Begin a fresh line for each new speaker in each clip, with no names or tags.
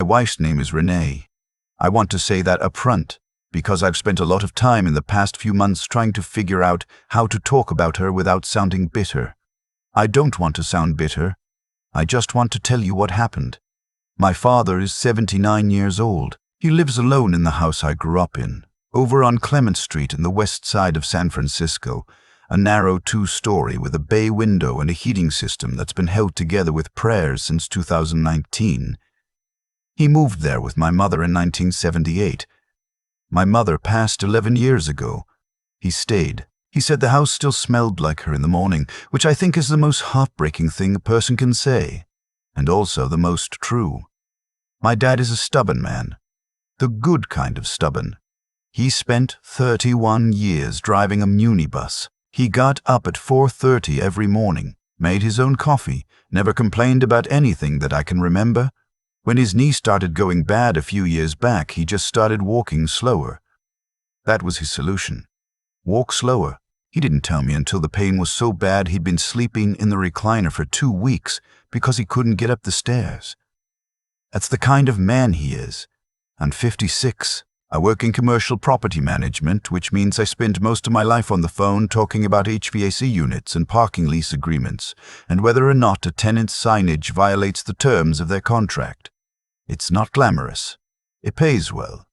wife's name is Renee. I want to say that up front, because I've spent a lot of time in the past few months trying to figure out how to talk about her without sounding bitter. I don't want to sound bitter. I just want to tell you what happened. My father is 79 years old. He lives alone in the house I grew up in, over on Clement Street in the west side of San Francisco, a narrow 2-story with a bay window and a heating system that's been held together with prayers since 2019. He moved there with my mother in 1978. My mother passed 11 years ago. He stayed. He said the house still smelled like her in the morning, which I think is the most heartbreaking thing a person can say, and also the most true. My dad is a stubborn man, the good kind of stubborn. He spent 31 years driving a minibus. He got up at 4:30 every morning, made his own coffee, never complained about anything that I can remember. When his knee started going bad a few years back, he just started walking slower. That was his solution. Walk slower. He didn't tell me until the pain was so bad he'd been sleeping in the recliner for 2 weeks because he couldn't get up the stairs. That's the kind of man he is. I'm 56. I work in commercial property management, which means I spend most of my life on the phone talking about HVAC units and parking lease agreements, and whether or not a tenant's signage violates the terms of their contract. It's not glamorous. It pays well.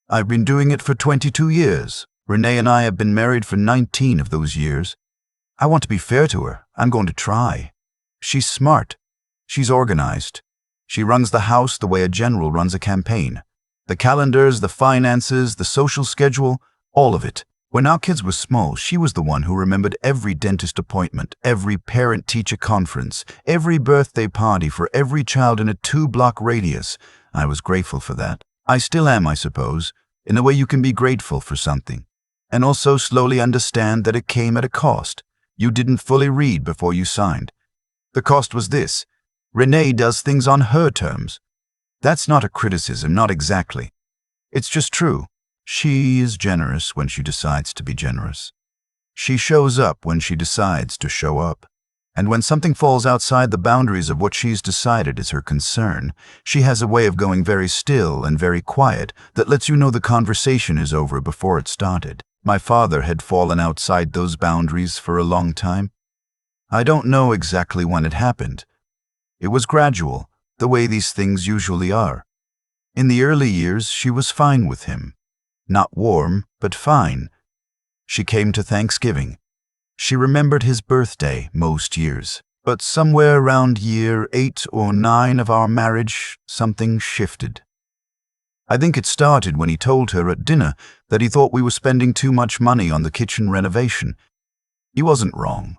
I've been doing it for 22 years. Renee and I have been married for 19 of those years. I want to be fair to her. I'm going to try. She's smart. She's organized. She runs the house the way a general runs a campaign. The calendars, the finances, the social schedule, all of it. When our kids were small, she was the one who remembered every dentist appointment, every parent-teacher conference, every birthday party for every child in a 2-block radius. I was grateful for that. I still am, I suppose, in a way you can be grateful for something, and also slowly understand that it came at a cost. You didn't fully read before you signed. The cost was this: Renee does things on her terms. That's not a criticism, not exactly. It's just true. She is generous when she decides to be generous. She shows up when she decides to show up. And when something falls outside the boundaries of what she's decided is her concern, she has a way of going very still and very quiet that lets you know the conversation is over before it started. My father had fallen outside those boundaries for a long time. I don't know exactly when it happened. It was gradual, the way these things usually are. In the early years, she was fine with him. Not warm, but fine. She came to Thanksgiving. She remembered his birthday most years. But somewhere around year 8 or 9 of our marriage, something shifted. I think it started when he told her at dinner that he thought we were spending too much money on the kitchen renovation. He wasn't wrong.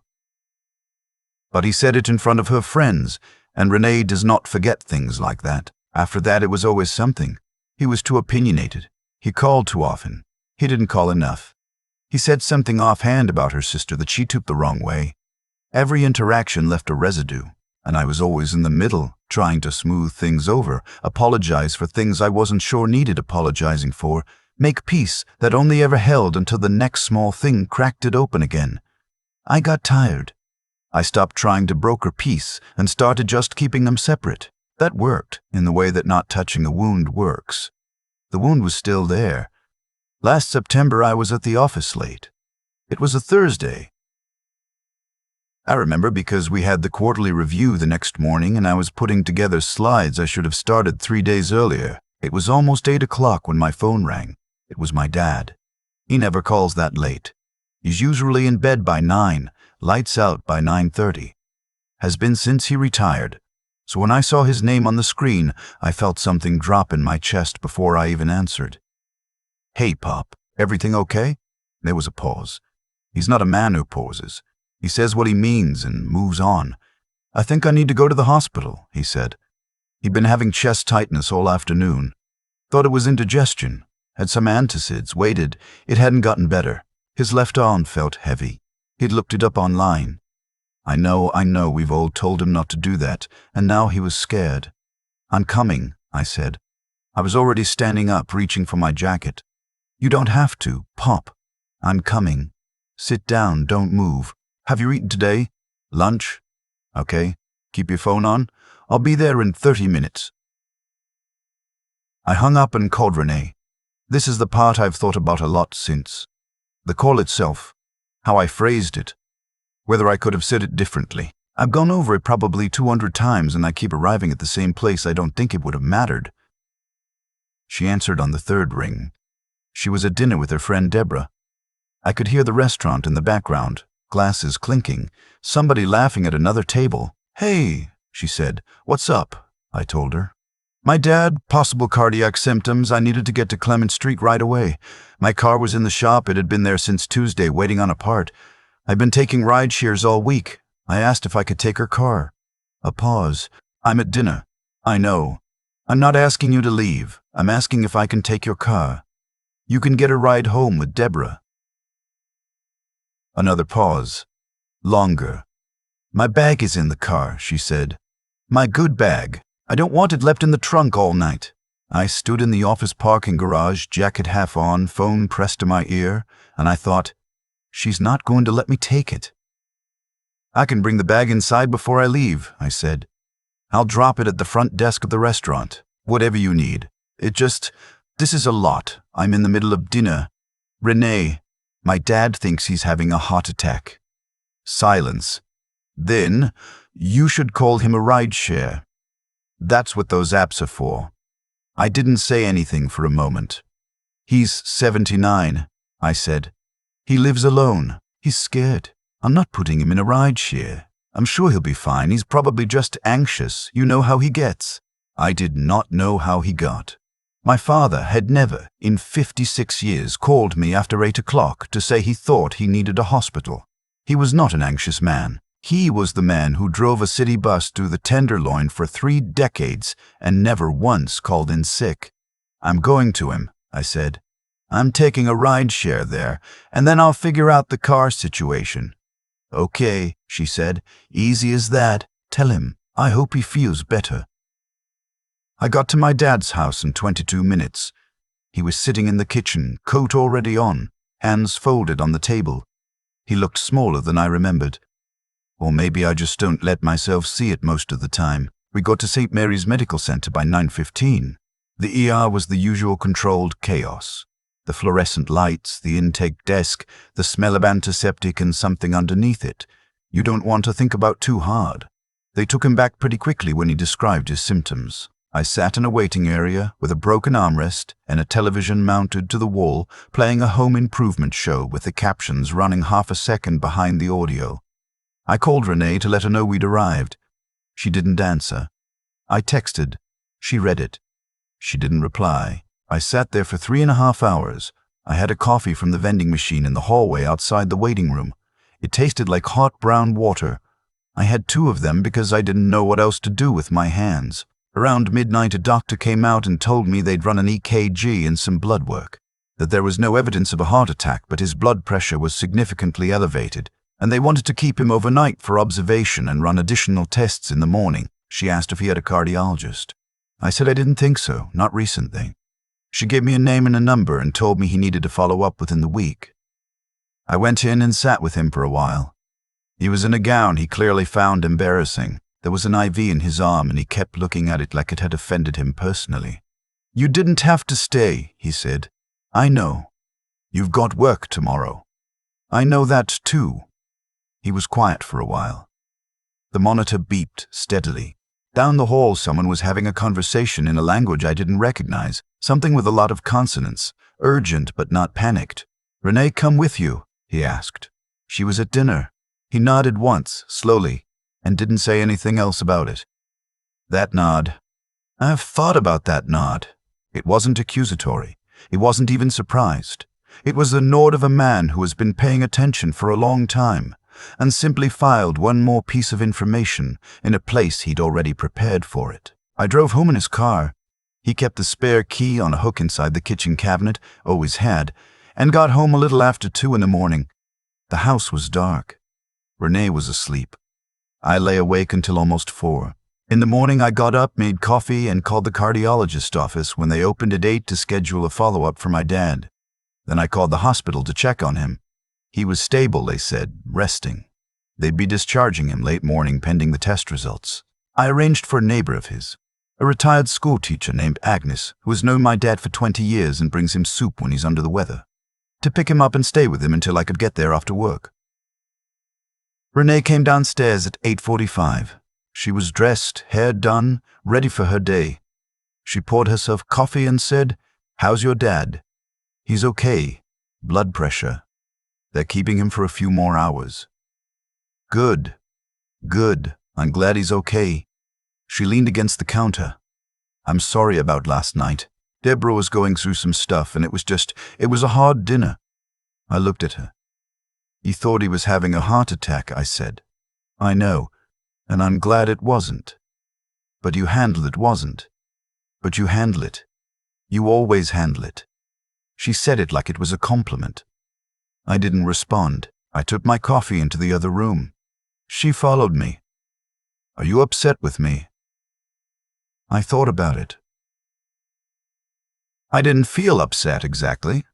But he said it in front of her friends, and Renee does not forget things like that. After that, it was always something. He was too opinionated. He called too often. He didn't call enough. He said something offhand about her sister that she took the wrong way. Every interaction left a residue, and I was always in the middle, trying to smooth things over, apologize for things I wasn't sure needed apologizing for, make peace that only ever held until the next small thing cracked it open again. I got tired. I stopped trying to broker peace and started just keeping them separate. That worked in the way that not touching a wound works. The wound was still there. Last September, I was at the office late. It was a Thursday. I remember because we had the quarterly review the next morning and I was putting together slides I should have started 3 days earlier. It was almost 8 o'clock when my phone rang. It was my dad. He never calls that late. He's usually in bed by 9. Lights out by 9:30. Has been since he retired. So when I saw his name on the screen, I felt something drop in my chest before I even answered. "Hey, Pop, everything okay?" There was a pause. He's not a man who pauses. He says what he means and moves on. "I think I need to go to the hospital," he said. He'd been having chest tightness all afternoon. Thought it was indigestion. Had some antacids, waited. It hadn't gotten better. His left arm felt heavy. He'd looked it up online. I know, we've all told him not to do that, and now he was scared. "I'm coming," I said. I was already standing up, reaching for my jacket. "You don't have to, Pop. I'm coming. Sit down, don't move. Have you eaten today? Lunch? Okay. Keep your phone on. I'll be there in 30 minutes. I hung up and called Renee. This is the part I've thought about a lot since. The call itself, how I phrased it, whether I could have said it differently. I've gone over it probably 200 times and I keep arriving at the same place. I don't think it would have mattered. She answered on the third ring. She was at dinner with her friend Deborah. I could hear the restaurant in the background, glasses clinking, somebody laughing at another table. "Hey," she said. "What's up?" I told her. "My dad, possible cardiac symptoms. I needed to get to Clement Street right away. My car was in the shop. It had been there since Tuesday, waiting on a part. I've been taking ride shares all week. I asked if I could take her car." A pause. "I'm at dinner." "I know. I'm not asking you to leave. I'm asking if I can take your car. You can get a ride home with Deborah." Another pause. Longer. "My bag is in the car," she said. "My good bag. I don't want it left in the trunk all night." I stood in the office parking garage, jacket half on, phone pressed to my ear, and I thought, she's not going to let me take it. "I can bring the bag inside before I leave," I said. "I'll drop it at the front desk of the restaurant. Whatever you need. This is a lot. I'm in the middle of dinner. Renee, my dad thinks he's having a heart attack." Silence. "Then, you should call him a rideshare. That's what those apps are for." I didn't say anything for a moment. "He's 79, I said. "He lives alone. He's scared. I'm not putting him in a rideshare. I'm sure he'll be fine. He's probably just anxious. You know how he gets." I did not know how he got. My father had never, in 56 years, called me after 8 o'clock to say he thought he needed a hospital. He was not an anxious man. He was the man who drove a city bus through the Tenderloin for 3 decades and never once called in sick. "I'm going to him," I said. "I'm taking a ride share there, and then I'll figure out the car situation." "Okay," she said. "Easy as that. Tell him. I hope he feels better." I got to my dad's house in 22 minutes. He was sitting in the kitchen, coat already on, hands folded on the table. He looked smaller than I remembered. Or maybe I just don't let myself see it most of the time. We got to St. Mary's Medical Center by 9:15. The ER was the usual controlled chaos. The fluorescent lights, the intake desk, the smell of antiseptic and something underneath it. You don't want to think about too hard. They took him back pretty quickly when he described his symptoms. I sat in a waiting area with a broken armrest and a television mounted to the wall, playing a home improvement show with the captions running half a second behind the audio. I called Renee to let her know we'd arrived. She didn't answer. I texted. She read it. She didn't reply. I sat there for 3.5 hours. I had a coffee from the vending machine in the hallway outside the waiting room. It tasted like hot brown water. I had 2 of them because I didn't know what else to do with my hands. Around midnight, a doctor came out and told me they'd run an EKG and some blood work, that there was no evidence of a heart attack, but his blood pressure was significantly elevated, and they wanted to keep him overnight for observation and run additional tests in the morning. She asked if he had a cardiologist. I said I didn't think so, not recently. She gave me a name and a number and told me he needed to follow up within the week. I went in and sat with him for a while. He was in a gown he clearly found embarrassing. There was an IV in his arm and he kept looking at it like it had offended him personally. "You didn't have to stay," he said. "I know. You've got work tomorrow." "I know that too." He was quiet for a while. The monitor beeped steadily. Down the hall, someone was having a conversation in a language I didn't recognize, something with a lot of consonants, urgent but not panicked. "Renee come with you?" he asked. She was at dinner. He nodded once, slowly, and didn't say anything else about it. That nod. I've thought about that nod. It wasn't accusatory. It wasn't even surprised. It was the nod of a man who has been paying attention for a long time and simply filed one more piece of information in a place he'd already prepared for it. I drove home in his car. He kept the spare key on a hook inside the kitchen cabinet, always had, and got home a little after 2 in the morning. The house was dark. Renee was asleep. I lay awake until almost 4. In the morning, I got up, made coffee, and called the cardiologist office when they opened at 8 to schedule a follow-up for my dad. Then I called the hospital to check on him. He was stable, they said, resting. They'd be discharging him late morning pending the test results. I arranged for a neighbor of his. A retired schoolteacher named Agnes, who has known my dad for 20 years and brings him soup when he's under the weather, to pick him up and stay with him until I could get there after work. Renee came downstairs at 8:45. She was dressed, hair done, ready for her day. She poured herself coffee and said, "How's your dad?" "He's okay. Blood pressure. They're keeping him for a few more hours." "Good. Good. I'm glad he's okay." She leaned against the counter. "I'm sorry about last night. Deborah was going through some stuff and it was a hard dinner." I looked at her. "He thought he was having a heart attack," I said. "I know, and I'm glad it wasn't." "But you handle it, wasn't?" "But you handle it. You always handle it." She said it like it was a compliment. I didn't respond. I took my coffee into the other room. She followed me. "Are you upset with me?" I thought about it. I didn't feel upset exactly.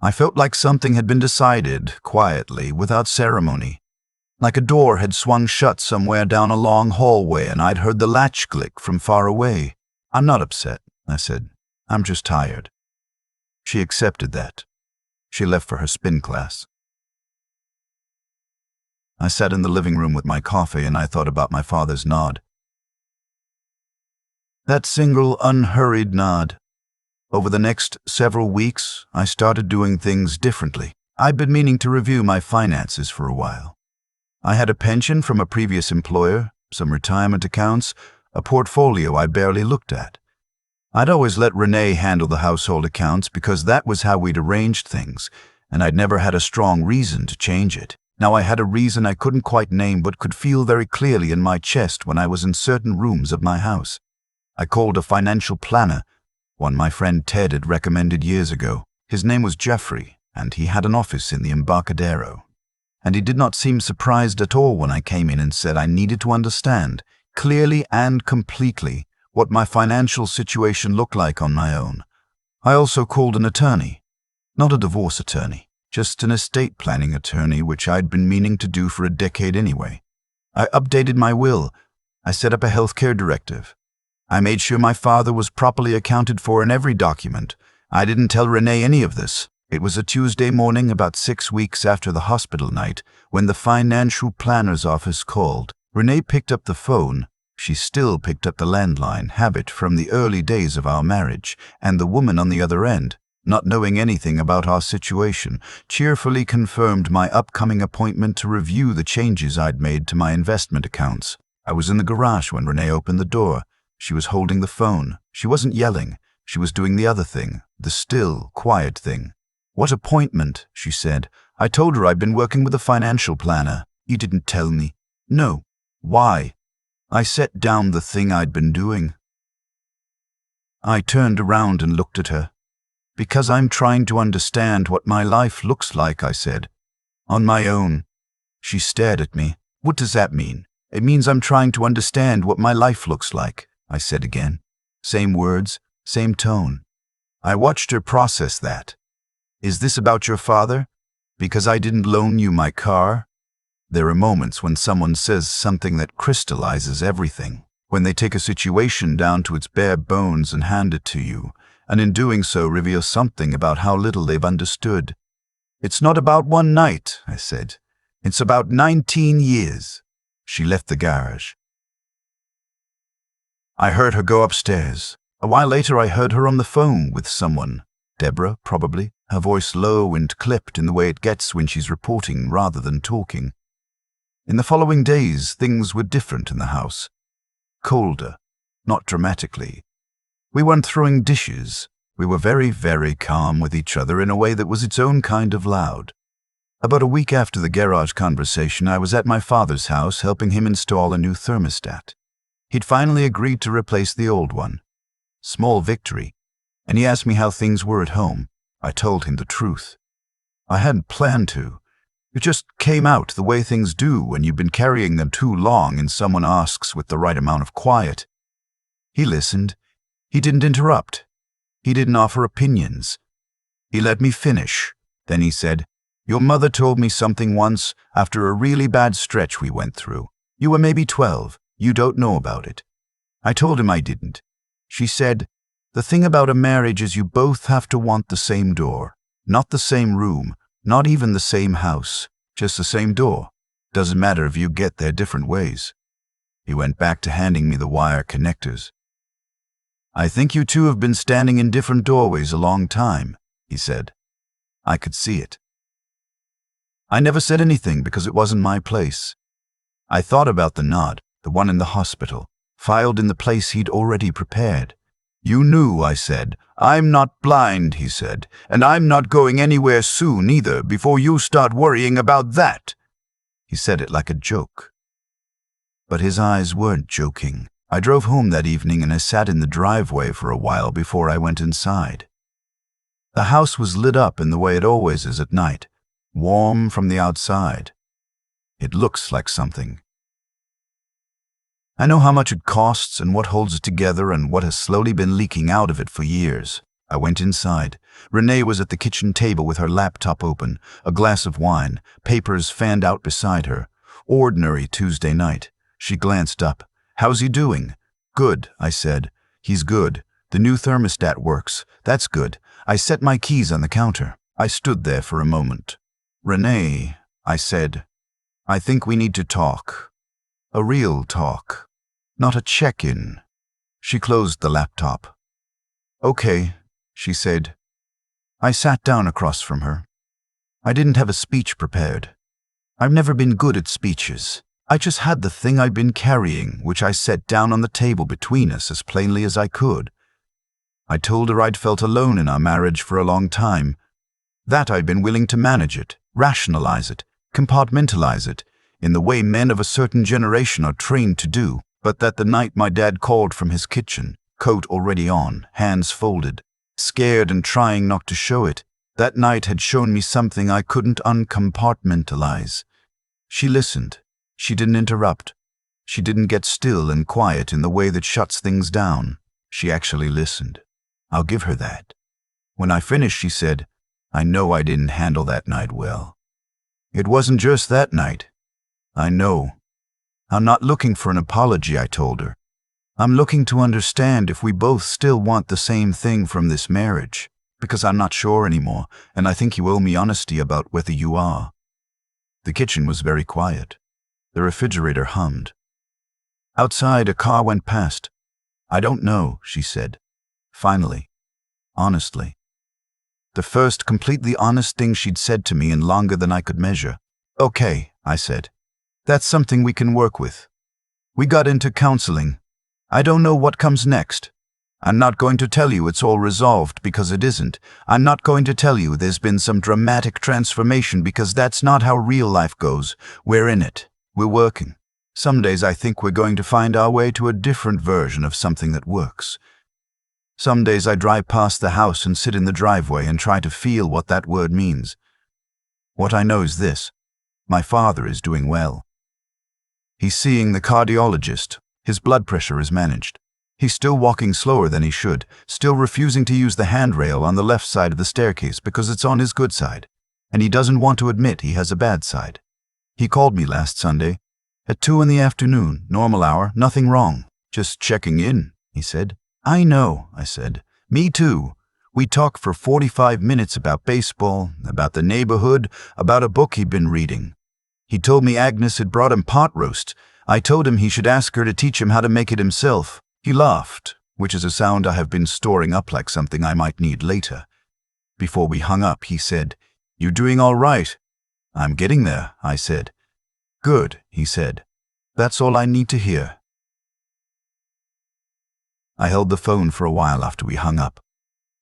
I felt like something had been decided, quietly, without ceremony. Like a door had swung shut somewhere down a long hallway and I'd heard the latch click from far away. "I'm not upset," I said. "I'm just tired." She accepted that. She left for her spin class. I sat in the living room with my coffee and I thought about my father's nod. That single, unhurried nod. Over the next several weeks, I started doing things differently. I'd been meaning to review my finances for a while. I had a pension from a previous employer, some retirement accounts, a portfolio I barely looked at. I'd always let Renee handle the household accounts because that was how we'd arranged things, and I'd never had a strong reason to change it. Now I had a reason I couldn't quite name but could feel very clearly in my chest when I was in certain rooms of my house. I called a financial planner, one my friend Ted had recommended years ago. His name was Jeffrey, and he had an office in the Embarcadero. And he did not seem surprised at all when I came in and said I needed to understand, clearly and completely, what my financial situation looked like on my own. I also called an attorney, not a divorce attorney, just an estate planning attorney, which I'd been meaning to do for a decade anyway. I updated my will. I set up a healthcare directive. I made sure my father was properly accounted for in every document. I didn't tell Renee any of this. It was a Tuesday morning about 6 weeks after the hospital night when the financial planner's office called. Renee picked up the phone. She still picked up the landline, habit from the early days of our marriage, and the woman on the other end, not knowing anything about our situation, cheerfully confirmed my upcoming appointment to review the changes I'd made to my investment accounts. I was in the garage when Renee opened the door. She was holding the phone. She wasn't yelling. She was doing the other thing, the still, quiet thing. "What appointment?" she said. I told her I'd been working with a financial planner. "You didn't tell me." "No." "Why?" I set down the thing I'd been doing. I turned around and looked at her. "Because I'm trying to understand what my life looks like," I said. "On my own." She stared at me. "What does that mean?" "It means I'm trying to understand what my life looks like," I said again. Same words, same tone. I watched her process that. "Is this about your father? Because I didn't loan you my car?" There are moments when someone says something that crystallizes everything, when they take a situation down to its bare bones and hand it to you, and in doing so reveal something about how little they've understood. "It's not about one night," I said. "It's about 19 years. She left the garage. I heard her go upstairs. A while later I heard her on the phone with someone. Deborah, probably, her voice low and clipped in the way it gets when she's reporting rather than talking. In the following days, things were different in the house. Colder, not dramatically. We weren't throwing dishes. We were very, very calm with each other in a way that was its own kind of loud. About a week after the garage conversation, I was at my father's house helping him install a new thermostat. He'd finally agreed to replace the old one. Small victory. And he asked me how things were at home. I told him the truth. I hadn't planned to. It just came out the way things do when you've been carrying them too long and someone asks with the right amount of quiet. He listened. He didn't interrupt. He didn't offer opinions. He let me finish. Then he said, "Your mother told me something once after a really bad stretch we went through. You were maybe 12. You don't know about it. I told him I didn't. She said, "The thing about a marriage is you both have to want the same door. Not the same room, not even the same house, just the same door. Doesn't matter if you get there different ways." He went back to handing me the wire connectors. "I think you two have been standing in different doorways a long time," he said. I could see it. I never said anything because it wasn't my place. I thought about the nod, the one in the hospital, filed in the place he'd already prepared. "You knew," I said. "I'm not blind," he said, "and I'm not going anywhere soon either before you start worrying about that." He said it like a joke. But his eyes weren't joking. I drove home that evening and I sat in the driveway for a while before I went inside. The house was lit up in the way it always is at night, warm from the outside. It looks like something. I know how much it costs and what holds it together and what has slowly been leaking out of it for years. I went inside. Renee was at the kitchen table with her laptop open, a glass of wine, papers fanned out beside her. Ordinary Tuesday night. She glanced up. "How's he doing?" "Good," I said. "He's good. The new thermostat works. That's good." I set my keys on the counter. I stood there for a moment. "Renee," I said, "I think we need to talk. A real talk. Not a check-in." She closed the laptop. "Okay," she said. I sat down across from her. I didn't have a speech prepared. I've never been good at speeches. I just had the thing I'd been carrying, which I set down on the table between us as plainly as I could. I told her I'd felt alone in our marriage for a long time, that I'd been willing to manage it, rationalize it, compartmentalize it, in the way men of a certain generation are trained to do, but that the night my dad called from his kitchen, coat already on, hands folded, scared and trying not to show it, that night had shown me something I couldn't uncompartmentalize. She listened. She didn't interrupt. She didn't get still and quiet in the way that shuts things down. She actually listened. I'll give her that. When I finished, she said, "I know I didn't handle that night well." "It wasn't just that night." "I know. I'm not looking for an apology," I told her. "I'm looking to understand if we both still want the same thing from this marriage, because I'm not sure anymore, and I think you owe me honesty about whether you are." The kitchen was very quiet. The refrigerator hummed. Outside, a car went past. "I don't know," she said. Finally. Honestly. The first completely honest thing she'd said to me in longer than I could measure. "Okay," I said. "That's something we can work with. We got into counseling. I don't know what comes next. I'm not going to tell you it's all resolved because it isn't. I'm not going to tell you there's been some dramatic transformation because that's not how real life goes. We're in it. We're working. Some days I think we're going to find our way to a different version of something that works. Some days I drive past the house and sit in the driveway and try to feel what that word means. What I know is this. My father is doing well. He's seeing the cardiologist. His blood pressure is managed. He's still walking slower than he should, still refusing to use the handrail on the left side of the staircase because it's on his good side, and he doesn't want to admit he has a bad side. He called me last Sunday, at 2 in the afternoon, normal hour, nothing wrong. "Just checking in," he said. "I know," I said. "Me too." We talked for 45 minutes about baseball, about the neighborhood, about a book he'd been reading. He told me Agnes had brought him pot roast. I told him he should ask her to teach him how to make it himself. He laughed, which is a sound I have been storing up like something I might need later. Before we hung up, he said, "You doing all right?" "I'm getting there," I said. "Good," he said. "That's all I need to hear." I held the phone for a while after we hung up.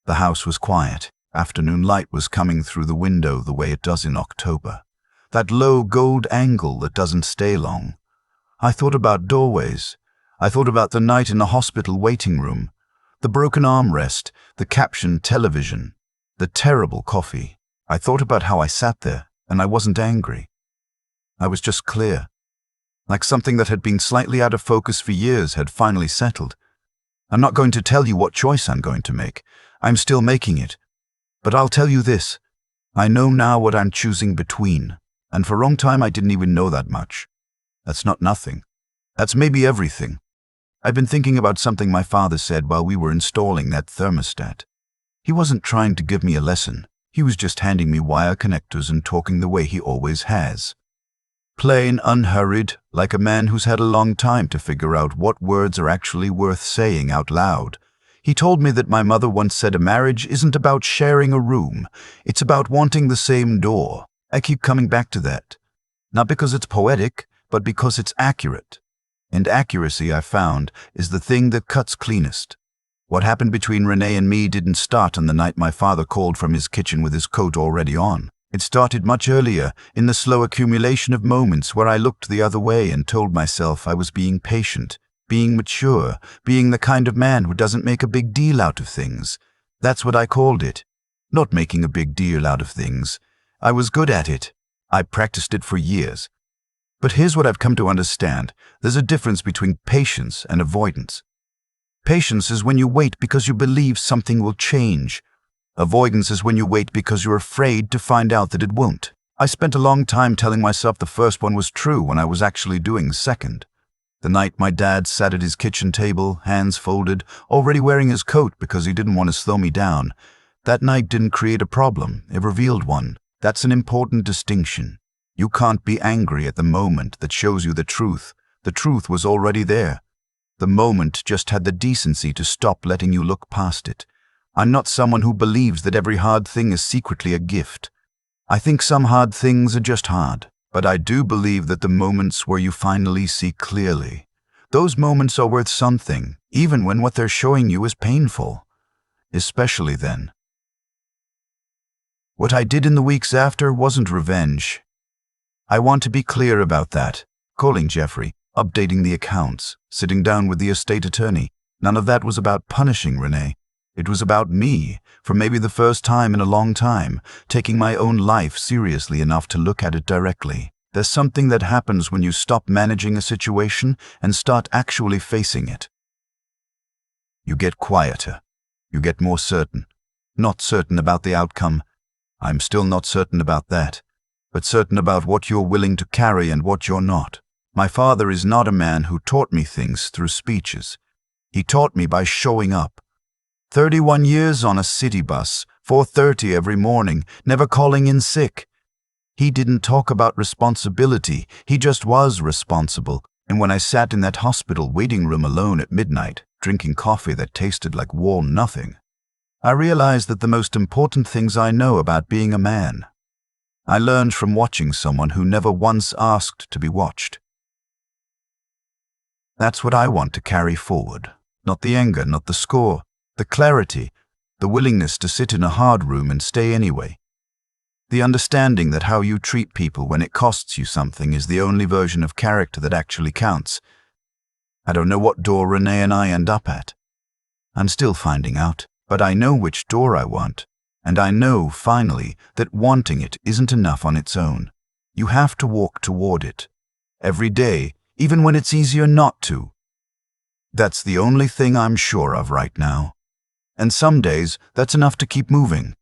The house was quiet. Afternoon light was coming through the window the way it does in October. That low gold angle that doesn't stay long. I thought about doorways. I thought about the night in the hospital waiting room, the broken armrest, the captioned television, the terrible coffee. I thought about how I sat there, and I wasn't angry. I was just clear. Like something that had been slightly out of focus for years had finally settled. I'm not going to tell you what choice I'm going to make. I'm still making it. But I'll tell you this. I know now what I'm choosing between, and for a long time I didn't even know that much. That's not nothing. That's maybe everything. I've been thinking about something my father said while we were installing that thermostat. He wasn't trying to give me a lesson. He was just handing me wire connectors and talking the way he always has. Plain, unhurried, like a man who's had a long time to figure out what words are actually worth saying out loud. He told me that my mother once said a marriage isn't about sharing a room, it's about wanting the same door. I keep coming back to that. Not because it's poetic, but because it's accurate. And accuracy, I found, is the thing that cuts cleanest. What happened between Renee and me didn't start on the night my father called from his kitchen with his coat already on. It started much earlier, in the slow accumulation of moments where I looked the other way and told myself I was being patient, being mature, being the kind of man who doesn't make a big deal out of things. That's what I called it. Not making a big deal out of things. I was good at it. I practiced it for years. But here's what I've come to understand. There's a difference between patience and avoidance. Patience is when you wait because you believe something will change. Avoidance is when you wait because you're afraid to find out that it won't. I spent a long time telling myself the first one was true when I was actually doing the second. The night my dad sat at his kitchen table, hands folded, already wearing his coat because he didn't want to slow me down. That night didn't create a problem, it revealed one. That's an important distinction. You can't be angry at the moment that shows you the truth. The truth was already there. The moment just had the decency to stop letting you look past it. I'm not someone who believes that every hard thing is secretly a gift. I think some hard things are just hard, but I do believe that the moments where you finally see clearly, those moments are worth something, even when what they're showing you is painful. Especially then. What I did in the weeks after wasn't revenge. I want to be clear about that. Calling Jeffrey, updating the accounts, sitting down with the estate attorney. None of that was about punishing Renee. It was about me, for maybe the first time in a long time, taking my own life seriously enough to look at it directly. There's something that happens when you stop managing a situation and start actually facing it. You get quieter. You get more certain. Not certain about the outcome. I'm still not certain about that, but certain about what you're willing to carry and what you're not. My father is not a man who taught me things through speeches. He taught me by showing up. 31 years on a city bus, 4:30 every morning, never calling in sick. He didn't talk about responsibility, he just was responsible. And when I sat in that hospital waiting room alone at midnight, drinking coffee that tasted like warm nothing, I realized that the most important things I know about being a man, I learned from watching someone who never once asked to be watched. That's what I want to carry forward. Not the anger, not the score. The clarity, the willingness to sit in a hard room and stay anyway. The understanding that how you treat people when it costs you something is the only version of character that actually counts. I don't know what door Renee and I end up at. I'm still finding out, but I know which door I want. And I know, finally, that wanting it isn't enough on its own. You have to walk toward it. Every day, even when it's easier not to. That's the only thing I'm sure of right now. And some days, that's enough to keep moving.